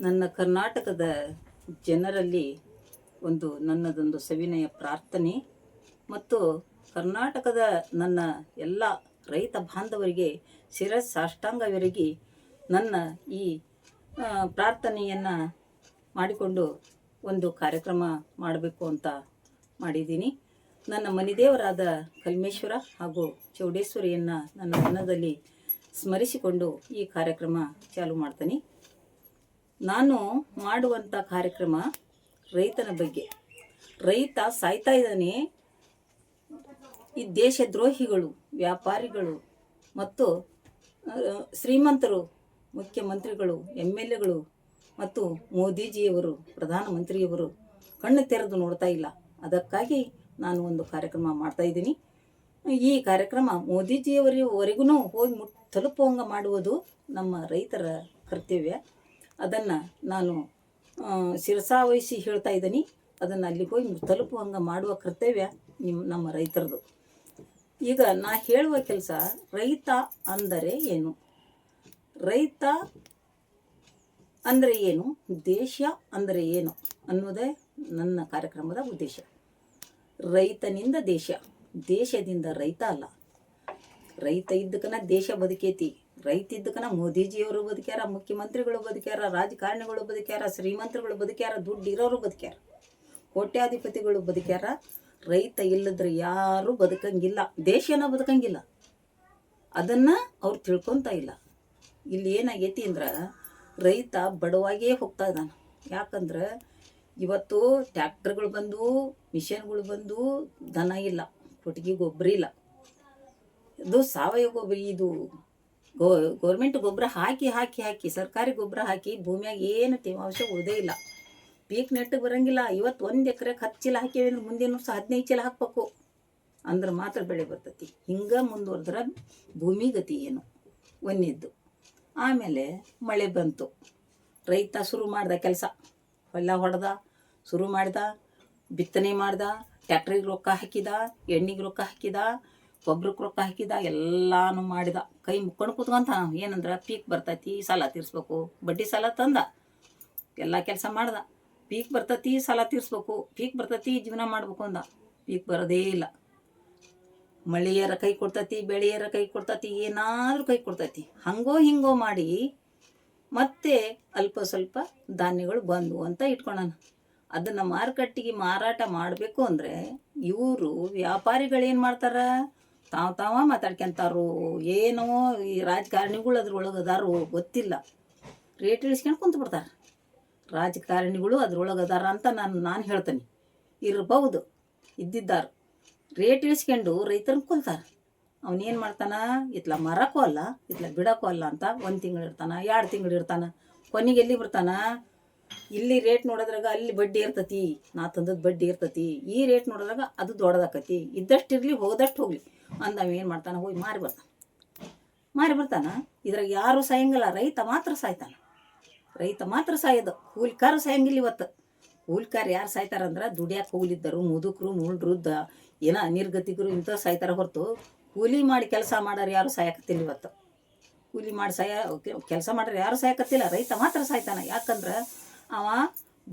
ನನ್ನ ಕರ್ನಾಟಕದ ಜನರಲ್ಲಿ ನನ್ನದೊಂದು ಸವಿನಯ ಪ್ರಾರ್ಥನೆ ಮತ್ತು ಕರ್ನಾಟಕದ ನನ್ನ ಎಲ್ಲ ರೈತ ಬಾಂಧವರಿಗೆ ಸಾಷ್ಟಾಂಗವೆರಗಿ ನನ್ನ ಈ ಪ್ರಾರ್ಥನೆಯನ್ನು ಮಾಡಿಕೊಂಡು ಒಂದು ಕಾರ್ಯಕ್ರಮ ಮಾಡಬೇಕು ಅಂತ ಮಾಡಿದ್ದೀನಿ. ನನ್ನ ಮನೆದೇವರಾದ ಕಲ್ಮೇಶ್ವರ ಹಾಗೂ ಚೌಡೇಶ್ವರಿಯನ್ನು ನನ್ನ ಮನದಲ್ಲಿ ಸ್ಮರಿಸಿಕೊಂಡು ಈ ಕಾರ್ಯಕ್ರಮ ಚಾಲು ಮಾಡ್ತೀನಿ. ನಾನು ಮಾಡುವಂಥ ಕಾರ್ಯಕ್ರಮ ರೈತನ ಬಗ್ಗೆ. ರೈತ ಸಾಯ್ತಾ ಇದ್ದಾನೆ. ಈ ದೇಶದ್ರೋಹಿಗಳು, ವ್ಯಾಪಾರಿಗಳು ಮತ್ತು ಶ್ರೀಮಂತರು, ಮುಖ್ಯಮಂತ್ರಿಗಳು, MLAಗಳು ಮತ್ತು ಮೋದಿಜಿಯವರು, ಪ್ರಧಾನಮಂತ್ರಿಯವರು ಕಣ್ಣು ತೆರೆದು ನೋಡ್ತಾ ಇಲ್ಲ. ಅದಕ್ಕಾಗಿ ನಾನು ಒಂದು ಕಾರ್ಯಕ್ರಮ ಮಾಡ್ತಾಯಿದ್ದೀನಿ. ಈ ಕಾರ್ಯಕ್ರಮ ಮೋದಿಜಿಯವರೆಗೂ ಹೋಗಿ ತಲುಪುವಂಗೆ ಮಾಡುವುದು ನಮ್ಮ ರೈತರ ಕರ್ತವ್ಯ. ಅದನ್ನು ನಾನು ಶಿರಸಾವಹಿಸಿ ಹೇಳ್ತಾ ಇದ್ದೀನಿ. ಅದನ್ನು ಅಲ್ಲಿಗೆ ಹೋಗಿ ತಲುಪುವಂಗೆ ಮಾಡುವ ಕರ್ತವ್ಯ ನಮ್ಮ ರೈತರದು. ಈಗ ನಾ ಹೇಳುವ ಕೆಲಸ, ರೈತ ಅಂದರೆ ಏನು, ರೈತ ಅಂದರೆ ಏನು, ದೇಶ ಅಂದರೆ ಏನು ಅನ್ನೋದೇ ನನ್ನ ಕಾರ್ಯಕ್ರಮದ ಉದ್ದೇಶ. ರೈತನಿಂದ ದೇಶ, ದೇಶದಿಂದ ರೈತ ಅಲ್ಲ. ರೈತ ಇದ್ದಕನ ದೇಶ ಬದುಕೈತಿ. ರೈತ ಇದ್ದಕನ ಮೋದಿಜಿಯವರು ಬದುಕ್ಯಾರ, ಮುಖ್ಯಮಂತ್ರಿಗಳು ಬದುಕ್ಯಾರ, ರಾಜಕಾರಣಿಗಳು ಬದುಕ್ಯಾರ, ಶ್ರೀಮಂತರುಗಳು ಬದುಕ್ಯಾರ, ದುಡ್ಡು ಇರೋರು ಬದುಕ್ಯಾರ, ಕೋಟ್ಯಾಧಿಪತಿಗಳು ಬದುಕ್ಯಾರ. ರೈತ ಇಲ್ಲದ್ರೆ ಯಾರೂ ಬದುಕಂಗಿಲ್ಲ, ದೇಶನ ಬದುಕಂಗಿಲ್ಲ. ಅದನ್ನು ಅವ್ರು ತಿಳ್ಕೊತ ಇಲ್ಲ. ಇಲ್ಲಿ ಏನಾಗೈತಿ ಅಂದ್ರೆ, ರೈತ ಬಡವಾಗೇ ಹೋಗ್ತಾ ಇದ್ದಾನೆ. ಯಾಕಂದ್ರೆ ಇವತ್ತು ಟ್ಯಾಕ್ಟರ್ಗಳು ಬಂದು, ಮಿಷನ್ಗಳು ಬಂದು, ದನ ಇಲ್ಲ, ಕೊಟ್ಟಿಗೆ ಗೊಬ್ಬರ ಇಲ್ಲ. ಇದು ಸಾವಯವ ಗೊಬ್ಬರ, ಇದು ಗೌರ್ಮೆಂಟ್ ಗೊಬ್ಬರ ಹಾಕಿ ಹಾಕಿ ಹಾಕಿ ಸರ್ಕಾರಿ ಗೊಬ್ಬರ ಹಾಕಿ ಭೂಮಿಯಾಗ ಏನು ತೇವಾಂಶ ಉಳಿದೇ ಇಲ್ಲ. ಪೀಕ್ ನೆಟ್ಟಿಗೆ ಬರೋಂಗಿಲ್ಲ. ಇವತ್ತು 1 ಎಕರೆಗೆ 10 ಚೀಲ ಹಾಕೇವಿ ಅಂದ್ರೆ ಮುಂದಿನ ವರ್ಷ 15 ಚೀಲ ಹಾಕಬೇಕು ಅಂದ್ರೆ ಮಾತ್ರ ಬೆಳೆ ಬರ್ತೈತಿ. ಹಿಂಗೆ ಮುಂದುವರೆದ್ರೆ ಭೂಮಿ ಗತಿ ಏನು ಒಂದಿದ್ದು. ಆಮೇಲೆ ಮಳೆ ಬಂತು, ರೈತ ಶುರು ಮಾಡ್ದ ಕೆಲಸ, ಹೊಲ ಹೊಡೆದ, ಶುರು ಮಾಡ್ದ, ಬಿತ್ತನೆ ಮಾಡ್ದ, ಟ್ಯಾಕ್ಟ್ರಿಗೆ ರೊಕ್ಕ ಹಾಕಿದ, ಎಣ್ಣೆಗೆ ರೊಕ್ಕ ಹಾಕಿದ, ಗೊಬ್ಬರಕ್ಕೆ ರೊಕ್ಕ ಹಾಕಿದ, ಎಲ್ಲಾನು ಮಾಡಿದ. ಕೈ ಮುಕ್ಕೊಂಡು ಕೂತ್ಕೊಂತ ಏನಂದ್ರೆ ಪೀಕ್ ಬರ್ತೈತಿ, ಸಾಲ ತೀರಿಸ್ಬೇಕು, ಬಡ್ಡಿ ಸಾಲ ತಂದ, ಎಲ್ಲ ಕೆಲಸ ಮಾಡ್ದ. ಪೀಕ್ ಬರ್ತೈತಿ, ಸಾಲ ತೀರಿಸ್ಬೇಕು, ಪೀಕ್ ಬರ್ತೈತಿ, ಜೀವನ ಮಾಡ್ಬೇಕು ಅಂದ. ಪೀಕ್ ಬರೋದೇ ಇಲ್ಲ. ಮಳೆಯರ ಕೈ ಕೊಡ್ತೈತಿ, ಬೆಳೆಯರ ಕೈ ಕೊಡ್ತೈತಿ, ಏನಾದರೂ ಕೈ ಕೊಡ್ತೈತಿ. ಹಂಗೋ ಹಿಂಗೋ ಮಾಡಿ ಮತ್ತೆ ಅಲ್ಪ ಸ್ವಲ್ಪ ಧಾನ್ಯಗಳು ಬಂದು ಅಂತ ಇಟ್ಕೊಳ್ಳೋಣ. ಅದನ್ನು ಮಾರುಕಟ್ಟೆಗೆ ಮಾರಾಟ ಮಾಡಬೇಕು ಅಂದರೆ ಇವರು ವ್ಯಾಪಾರಿಗಳೇನು ಮಾಡ್ತಾರೆ, ತಾವ ಮಾತಾಡ್ಕೊಂತಾರೋ ಏನೋ, ಈ ರಾಜಕಾರಣಿಗಳು ಅದ್ರೊಳಗೆ ಅದಾರೋ ಗೊತ್ತಿಲ್ಲ, ರೇಟ್ ಇಳಿಸ್ಕೊಂಡು ಕುಂತ್ಬಿಡ್ತಾರೆ. ರಾಜಕಾರಣಿಗಳು ಅದ್ರೊಳಗೆ ಅದಾರ ಅಂತ ನಾನು ಹೇಳ್ತೀನಿ. ಇರ್ಬೋದು, ಇದ್ದಿದ್ದಾರೆ. ರೇಟ್ ಇಳಿಸ್ಕೊಂಡು ರೈತರನ್ನ ಕೊಲ್ತಾರೆ. ಅವನೇನು ಮಾಡ್ತಾನೆ, ಇತ್ಲ ಮರಕ್ಕೂ ಅಲ್ಲ, ಇತ್ಲ ಬಿಡೋಕ್ಕೂ ಅಲ್ಲ ಅಂತ 1 ತಿಂಗಳು ಇರ್ತಾನೆ, 2 ತಿಂಗಳು ಇರ್ತಾನೆ. ಕೊನೆಗೆ ಎಲ್ಲಿ ಬರ್ತಾನೆ, ಇಲ್ಲಿ ರೇಟ್ ನೋಡೋದ್ರಾಗ ಅಲ್ಲಿ ಬಡ್ಡಿ ಇರ್ತತಿ, ನಾ ತಂದದ್ದು ಬಡ್ಡಿ ಇರ್ತತಿ, ಈ ರೇಟ್ ನೋಡೋದ್ರಾಗ ಅದು ದೊಡ್ಡದಾಕತಿ, ಇದ್ದಷ್ಟು ಇರಲಿ ಹೋದಷ್ಟು ಹೋಗಲಿ ಅಂದವ ಏನು ಮಾಡ್ತಾನೆ, ಹೋಗಿ ಮಾರಿ ಬರ್ತಾನೆ. ಇದ್ರಾಗ ಯಾರೂ ಸಾಯಂಗಿಲ್ಲ, ರೈತ ಮಾತ್ರ ಸಾಯ್ತಾನೆ. ರೈತ ಮಾತ್ರ ಸಾಯೋದು, ಕೂಲಿಕಾರ ಸಾಯಂಗಿಲ್ಲ. ಇವತ್ತು ಕೂಲಿಕಾರ ಯಾರು ಸಾಯ್ತಾರಂದ್ರೆ, ದುಡಿಯಾಕೆ ಹೋಗ್ಲಿದ್ದರು, ಮುದುಕರು, ಮುಳ್ರು, ಏನೋ ನಿರ್ಗತಿಕರು ಇಂಥ ಸಾಯ್ತಾರ ಹೊರತು ಕೂಲಿ ಮಾಡಿ ಕೆಲಸ ಮಾಡೋರು ಯಾರು ಸಾಯಕತ್ತಿಲ್ಲ. ಇವತ್ತು ಕೂಲಿ ಮಾಡಿ ಕೆಲಸ ಮಾಡೋರು ಯಾರು ಸಾಯಕತ್ತಿಲ್ಲ, ರೈತ ಮಾತ್ರ ಸಾಯ್ತಾನೆ. ಯಾಕಂದ್ರೆ ಅವ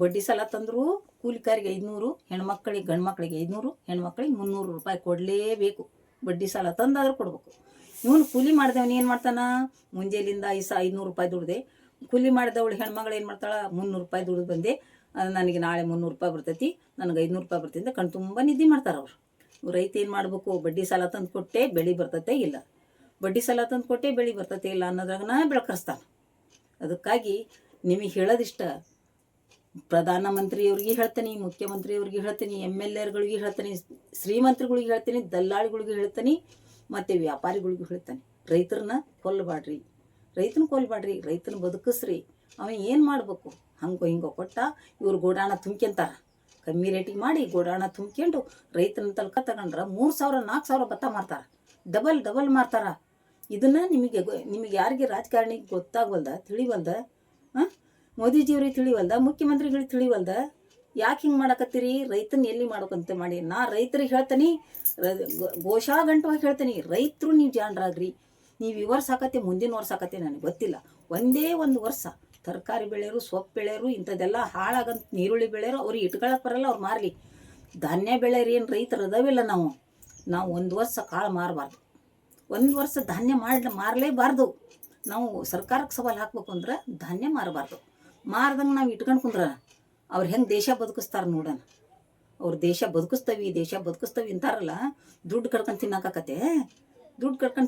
ಬಡ್ಡಿ ಸಾಲ ತಂದರೂ ಕೂಲಿಕಾರಿಗೆ 500, ಹೆಣ್ಮಕ್ಳಿಗೆ, ಗಂಡು ಮಕ್ಳಿಗೆ 500, ಹೆಣ್ಮಕ್ಳಿಗೆ 300 ರೂಪಾಯಿ ಕೊಡಲೇಬೇಕು. ಬಡ್ಡಿ ಸಾಲ ತಂದಾದ್ರೂ ಕೊಡ್ಬೇಕು. ಇವನು ಕೂಲಿ ಮಾಡಿದವನು ಏನು ಮಾಡ್ತಾನೆ, ಮುಂಜಾನೆಯಿಂದ 500 ರೂಪಾಯಿ ದುಡ್ದೆ, ಕೂಲಿ ಮಾಡಿದವಳು ಹೆಣ್ಮಗಳು ಏನು ಮಾಡ್ತಾಳೆ, 300 ರೂಪಾಯಿ ದುಡ್ದು ಬಂದೆ, ನನಗೆ ನಾಳೆ 300 ರೂಪಾಯಿ ಬರ್ತೈತಿ, ನನಗೆ 500 ರೂಪಾಯಿ ಬರ್ತಿದ್ದ ಕಣ್ ತುಂಬ ನಿದ್ದೆ ಮಾಡ್ತಾರೆ ಅವರು. ರೈತ ಏನು ಮಾಡಬೇಕು, ಬಡ್ಡಿ ಸಾಲ ತಂದು ಕೊಟ್ಟೆ ಬೆಳೆ ಬರ್ತೈತೆ ಇಲ್ಲ, ಬಡ್ಡಿ ಸಾಲ ತಂದು ಕೊಟ್ಟೆ ಬೆಳೆ ಬರ್ತೈತೆ ಇಲ್ಲ ಅನ್ನೋದ್ರಾಗನ ಬೆಳಕರಿಸ್ತಾನೆ. ಅದಕ್ಕಾಗಿ ನಿಮಗೆ ಹೇಳೋದಿಷ್ಟ, ಪ್ರಧಾನಮಂತ್ರಿಯವ್ರಿಗೆ ಹೇಳ್ತೀನಿ, ಮುಖ್ಯಮಂತ್ರಿಯವ್ರಿಗೆ ಹೇಳ್ತೀನಿ, MLAಗಳಿಗೆ ಹೇಳ್ತೀನಿ, ಶ್ರೀಮಂತರುಗಳಿಗೆ ಹೇಳ್ತೀನಿ, ದಲ್ಲಾಳಿಗಳಿಗೆ ಹೇಳ್ತೀನಿ, ಮತ್ತು ವ್ಯಾಪಾರಿಗಳಿಗೂ ಹೇಳ್ತೀನಿ, ರೈತರನ್ನ ಕೊಲ್ಲಬೇಡ್ರಿ, ರೈತನ ಬದುಕಿಸ್ರಿ. ಅವ ಏನು ಮಾಡಬೇಕು, ಹಂಗೋ ಹಿಂಗೋ ಕೊಟ್ಟ ಇವ್ರು ಗೋಡಾಣ ತುಂಬ್ಕೊಂತಾರೆ. ಕಮ್ಮಿ ರೇಟಿಗೆ ಮಾಡಿ ಗೋಡಾಣ ತುಂಬ್ಕೊಂಡು ರೈತನ ತಲಕ ತಗೊಂಡ್ರೆ 3,000 4,000 ಭತ್ತ ಮಾರ್ತಾರೆ, ಡಬಲ್ ಮಾರ್ತಾರೆ. ಇದನ್ನು ನಿಮಗೆ ಯಾರಿಗೆ ರಾಜಕಾರಣಿಗೆ ಗೊತ್ತಾಗವಲ್ದ, ತಿಳಿವಲ್ದ, ಮೋದಿಜಿಯವ್ರಿಗೆ ತಿಳಿವಲ್ದ, ಮುಖ್ಯಮಂತ್ರಿಗಳಿಗೆ ತಿಳಿವಲ್ದ, ಯಾಕೆ ಹಿಂಗೆ ಮಾಡಕತ್ತೀರಿ? ರೈತನ ಎಲ್ಲಿ ಮಾಡ್ಬೇಕಂತ ಮಾಡಿ ನಾ ರೈತರಿಗೆ ಹೇಳ್ತೀನಿ, ಘೋಷಾಘಂಟವಾಗಿ ಹೇಳ್ತೀನಿ, ರೈತರು ನೀವು ಜಾಣರಾಗ್ರಿ. ನೀವು ಈ ವರ್ಷ ಆಕತ್ತೆ, ಮುಂದಿನ ವರ್ಷ ಆಕತ್ತೆ ನನಗೆ ಗೊತ್ತಿಲ್ಲ, ಒಂದೇ ಒಂದು ವರ್ಷ ತರಕಾರಿ ಬೆಳೆಯೋರು, ಸೊಪ್ಪು ಬೆಳೆಯೋರು, ಇಂಥದ್ದೆಲ್ಲ ಹಾಳಾಗಂತ ನೀರುಳ್ಳಿ ಬೆಳೆಯೋರು ಅವ್ರಿಗೆ ಇಟ್ಕೊಳಕ್ಕೆ ಬರಲ್ಲ, ಅವ್ರು ಮಾರಲಿ. ಧಾನ್ಯ ಬೆಳೆಯೋರು ಏನು ರೈತರು ಅದಾವಿಲ್ಲ, ನಾವು ಒಂದು ವರ್ಷ ಕಾಳು ಮಾರಬಾರ್ದು, ಒಂದು ವರ್ಷ ಧಾನ್ಯ ಮಾರಲೇಬಾರ್ದು. ನಾವು ಸರ್ಕಾರಕ್ಕೆ ಸವಾಲು ಹಾಕ್ಬೇಕು ಅಂದ್ರೆ ಧಾನ್ಯ ಮಾರಬಾರ್ದು. ಮಾರ್ದಂಗೆ ನಾವು ಇಟ್ಕೊಂಡು ಕುಂದ್ರೆ ಅವ್ರು ಹೆಂಗೆ ದೇಶ ಬದುಕಿಸ್ತಾರೆ ನೋಡೋಣ. ಅವ್ರು ದೇಶ ಬದುಕಿಸ್ತವಿ ಅಂತಾರಲ್ಲ, ದುಡ್ಡು ಕಡ್ಕೊಂಡು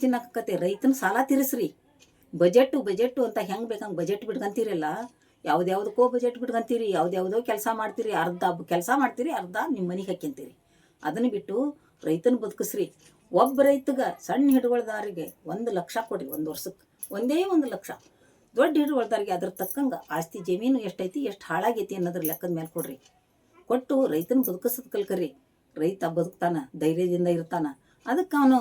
ತಿನ್ನಕತ್ತೆ. ರೈತನ ಸಾಲ ತೀರಿಸ್ರಿ. ಬಜೆಟ್ಟು ಅಂತ ಹೆಂಗೆ ಬೇಕಂಗೆ ಬಜೆಟ್ ಬಿಡ್ಕೊಂತೀರಲ್ಲ, ಯಾವುದ್ಯಾವುದಕ್ಕೋ ಬಜೆಟ್ ಬಿಡ್ಕೊಂತೀರಿ, ಯಾವುದ್ಯಾವುದೋ ಕೆಲಸ ಮಾಡ್ತೀರಿ, ಅರ್ಧ ಕೆಲಸ ಮಾಡ್ತೀರಿ, ಅರ್ಧ ನಿಮ್ಮ ಮನೆಗೆ ಹಾಕ್ಯಂತೀರಿ. ಅದನ್ನು ಬಿಟ್ಟು ರೈತನ ಬದುಕಿಸ್ರಿ. ಒಬ್ಬ ರೈತಗೆ ಸಣ್ಣ ಹಿಡುವಳಿದಾರಿಗೆ 1 ಲಕ್ಷ ಕೊಡ್ರಿ, ಒಂದು ವರ್ಷಕ್ಕೆ ಒಂದೇ 1 ಲಕ್ಷ. ದೊಡ್ಡ ಹಿಡುವಳಿದಾರಿಗೆ ಅದ್ರ ತಕ್ಕಂಗೆ ಆಸ್ತಿ ಜಮೀನು ಎಷ್ಟೈತಿ, ಎಷ್ಟು ಹಾಳಾಗೈತಿ ಅನ್ನೋದ್ರ ಲೆಕ್ಕದ ಮೇಲೆ ಕೊಡ್ರಿ. ಕೊಟ್ಟು ರೈತನ ಬದುಕಿಸೋದು ಕಲ್ಕರಿ. ರೈತ ಬದುಕ್ತಾನ, ಧೈರ್ಯದಿಂದ ಇರ್ತಾನ. ಅದಕ್ಕೆ ಅವನು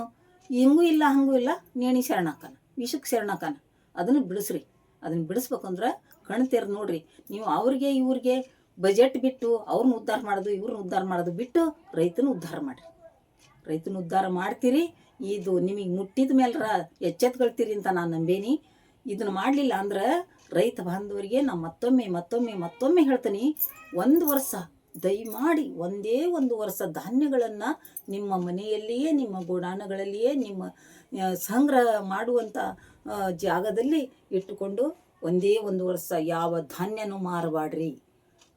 ಹಿಂಗೂ ಇಲ್ಲ ಹಂಗೂ ಇಲ್ಲ ನೇಣಿ ಶರಣಾಕಾನ, ವಿಷಕ್ಕೆ ಶರಣಾಕಾನ. ಅದನ್ನು ಬಿಡಿಸ್ರಿ. ಅದನ್ನು ಬಿಡಿಸ್ಬೇಕಂದ್ರೆ ಕಣ್ಣು ತೆರೆದು ನೋಡ್ರಿ. ನೀವು ಇವ್ರಿಗೆ ಬಜೆಟ್ ಬಿಟ್ಟು ಅವ್ರನ್ನ ಉದ್ಧಾರ ಮಾಡೋದು, ಇವ್ರನ್ನ ಉದ್ಧಾರ ಮಾಡೋದು ಬಿಟ್ಟು ರೈತನ ಉದ್ಧಾರ ಮಾಡಿರಿ. ರೈತನ ಉದ್ಧಾರ ಮಾಡ್ತೀರಿ. ಇದು ನಿಮಗೆ ಮುಟ್ಟಿದ ಮೇಲ್ರ ಎಚ್ಚೆತ್ಕೊಳ್ತೀರಿ ಅಂತ ನಾನು ನಂಬೇನಿ. ಇದನ್ನು ಮಾಡಲಿಲ್ಲ ಅಂದ್ರೆ ರೈತ ಬಾಂಧವರಿಗೆ ನಾನು ಮತ್ತೊಮ್ಮೆ ಹೇಳ್ತೀನಿ, 1 ವರ್ಷ ದಯಮಾಡಿ ಒಂದೇ 1 ವರ್ಷ ಧಾನ್ಯಗಳನ್ನು ನಿಮ್ಮ ಮನೆಯಲ್ಲಿಯೇ, ನಿಮ್ಮ ಗೋಡಾಣಗಳಲ್ಲಿಯೇ, ನಿಮ್ಮ ಸಂಗ್ರಹ ಮಾಡುವಂಥ ಜಾಗದಲ್ಲಿ ಇಟ್ಟುಕೊಂಡು ಒಂದೇ 1 ವರ್ಷ ಯಾವ ಧಾನ್ಯನೂ ಮಾರಬಾಡ್ರಿ.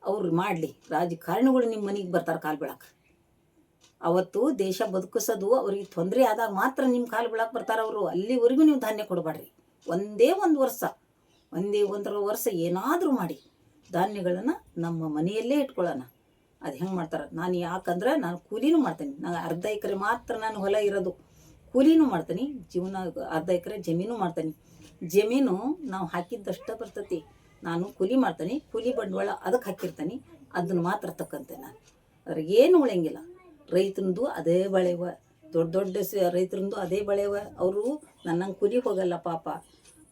ಅವ್ರು ಮಾಡಲಿ. ರಾಜಕಾರಣಿಗಳು ನಿಮ್ಮ ಮನೆಗೆ ಬರ್ತಾರೆ ಕಾಲು ಬೀಳಕ್ಕೆ. ಅವತ್ತು ದೇಶ ಬದುಕಿಸೋದು ಅವ್ರಿಗೆ ತೊಂದರೆ ಆದಾಗ ಮಾತ್ರ ನಿಮ್ಮ ಕಾಲು ಬೀಳಕ್ಕೆ ಬರ್ತಾರೆ ಅವರು. ಅಲ್ಲಿವರೆಗೂ ನೀವು ಧಾನ್ಯ ಕೊಡಬೇಡ್ರಿ. ಒಂದೇ 1 ವರ್ಷ ಏನಾದರೂ ಮಾಡಿ ಧಾನ್ಯಗಳನ್ನು ನಮ್ಮ ಮನೆಯಲ್ಲೇ ಇಟ್ಕೊಳ್ಳೋಣ. ಅದು ಹೆಂಗೆ ಮಾಡ್ತಾರೆ? ಯಾಕಂದ್ರೆ ನಾನು ಕೂಲಿನೂ ಮಾಡ್ತೀನಿ. ನಾನು ಅರ್ಧ ಎಕರೆ ಮಾತ್ರ ನಾನು ಹೊಲ ಇರೋದು, ಕೂಲಿನೂ ಮಾಡ್ತೀನಿ. ಅರ್ಧ ಎಕರೆ ಜಮೀನು ಮಾಡ್ತೀನಿ. ಜಮೀನು ನಾವು ಹಾಕಿದ್ದಷ್ಟೇ ಬರ್ತೈತಿ. ನಾನು ಕೂಲಿ ಮಾಡ್ತೀನಿ. ಕೂಲಿ ಬಂಡವಾಳ ಅದಕ್ಕೆ ಹಾಕಿರ್ತೀನಿ. ಅದನ್ನು ಮಾತ್ರ ತಕ್ಕಂತೆ ನಾನು ಅದ್ರಾಗ ಏನು ಉಳಿಯಂಗಿಲ್ಲ. ರೈತನದು ಅದೇ ಬೆಳೆವ, ದೊಡ್ಡ ರೈತರಂದು ಅದೇ ಬೆಳೆವ. ಅವರು ನನ್ನಂಗೆ ಕೂಲಿ ಹೋಗಲ್ಲ ಪಾಪ,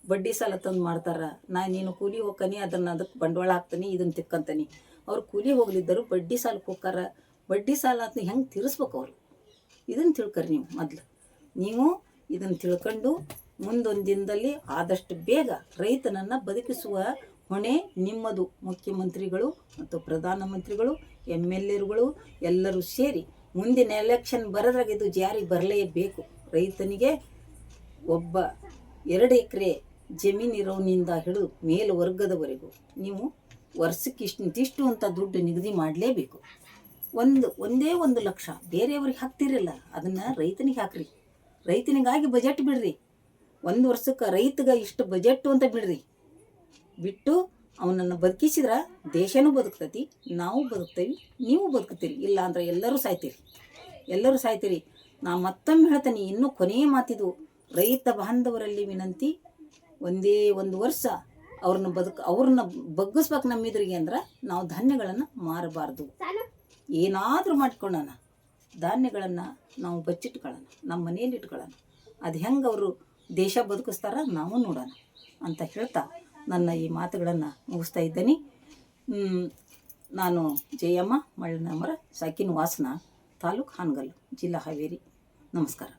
ಬಡ್ಡಿ ಸಾಲ ತಂದು ಮಾಡ್ತಾರೆ. ನೀನು ಕೂಲಿ ಹೋಗ್ಕನಿ, ಅದಕ್ಕೆ ಬಂಡವಾಳ ಹಾಕ್ತೀನಿ, ಇದನ್ನು ತಿಕ್ಕಂತೀನಿ. ಅವ್ರು ಕೂಲಿ ಹೋಗ್ಲಿದ್ದರು ಬಡ್ಡಿ ಸಾಲಕ್ಕೆ ಹೋಗ್ತಾರ. ಬಡ್ಡಿ ಸಾಲ ಅಂತ ಹೆಂಗೆ ತೀರಿಸ್ಬೇಕು ಅವರು? ಇದನ್ನು ತಿಳ್ಕರಿ ನೀವು ಇದನ್ನು ತಿಳ್ಕೊಂಡು ಮುಂದೊಂದು ದಿನದಲ್ಲಿ ಆದಷ್ಟು ಬೇಗ ರೈತನನ್ನು ಬದುಕಿಸುವ ಹೊಣೆ ನಿಮ್ಮದು. ಮುಖ್ಯಮಂತ್ರಿಗಳು ಮತ್ತು ಪ್ರಧಾನಮಂತ್ರಿಗಳು, MLAಗಳು ಎಲ್ಲರೂ ಸೇರಿ ಮುಂದಿನ ಎಲೆಕ್ಷನ್ ಬರೋದ್ರಾಗ ಇದು ಜಾರಿಗೆ ಬರಲೇಬೇಕು. ರೈತನಿಗೆ 2 ಎಕರೆ ಜಮೀನಿರೋನಿಂದ ಹಿಡಿದು ಮೇಲ್ವರ್ಗದವರೆಗೂ ನೀವು ವರ್ಷಕ್ಕೆ ಇಷ್ಟು ಅಂತ ದುಡ್ಡು ನಿಗದಿ ಮಾಡಲೇಬೇಕು. ಒಂದೇ 1 ಲಕ್ಷ ಬೇರೆಯವ್ರಿಗೆ ಹಾಕ್ತಿರಲ್ಲ, ಅದನ್ನು ರೈತನಿಗೆ ಹಾಕ್ರಿ. ರೈತನಿಗಾಗಿ ಬಜೆಟ್ ಬಿಡ್ರಿ. 1 ವರ್ಷಕ್ಕೆ ರೈತಗೆ ಇಷ್ಟು ಬಜೆಟ್ಟು ಅಂತ ಬಿಟ್ಟು ಅವನನ್ನು ಬದುಕಿಸಿದ್ರೆ ದೇಶನೂ ಬದುಕ್ತೈತಿ, ನಾವು ಬದುಕ್ತೇವೆ, ನೀವು ಬದುಕ್ತೀರಿ. ಇಲ್ಲ ಅಂದ್ರೆ ಎಲ್ಲರೂ ಸಾಯ್ತೀರಿ. ನಾ ಮತ್ತೊಮ್ಮೆ ಹೇಳ್ತೀನಿ, ಇನ್ನೂ ಕೊನೆಯ ಮಾತಿದು. ರೈತ ಬಾಂಧವರಲ್ಲಿ ವಿನಂತಿ, ಒಂದೇ 1 ವರ್ಷ ಅವ್ರನ್ನ ಬಗ್ಗಿಸ್ಬೇಕು ನಮ್ಮಿದ್ರಿಗೆ ಅಂದ್ರೆ ನಾವು ಧಾನ್ಯಗಳನ್ನು ಮಾರಬಾರ್ದು. ಏನಾದರೂ ಮಾಡ್ಕೊಳ್ಳೋಣ, ಧಾನ್ಯಗಳನ್ನು ನಾವು ಬಚ್ಚಿಟ್ಕೊಳ್ಳೋಣ, ನಮ್ಮ ಮನೆಯಲ್ಲಿ ಇಟ್ಕೊಳ್ಳೋಣ. ಅದು ಹೆಂಗೆ ಅವರು ದೇಶ ಬದುಕಿಸ್ತಾರ ನಾವು ನೋಡೋಣ ಅಂತ ಹೇಳ್ತಾ ನನ್ನ ಈ ಮಾತುಗಳನ್ನು ಮುಗಿಸ್ತಾ ಇದ್ದೇನೆ. ನಾನು ಜಯಮ್ಮ ಮಳ್ಳನಮರ, ಸಾಕಿನ ವಾಸನ, ತಾಲೂಕು ಹಾನಗಲ್ಲು, ಜಿಲ್ಲಾ ಹಾವೇರಿ. ನಮಸ್ಕಾರ.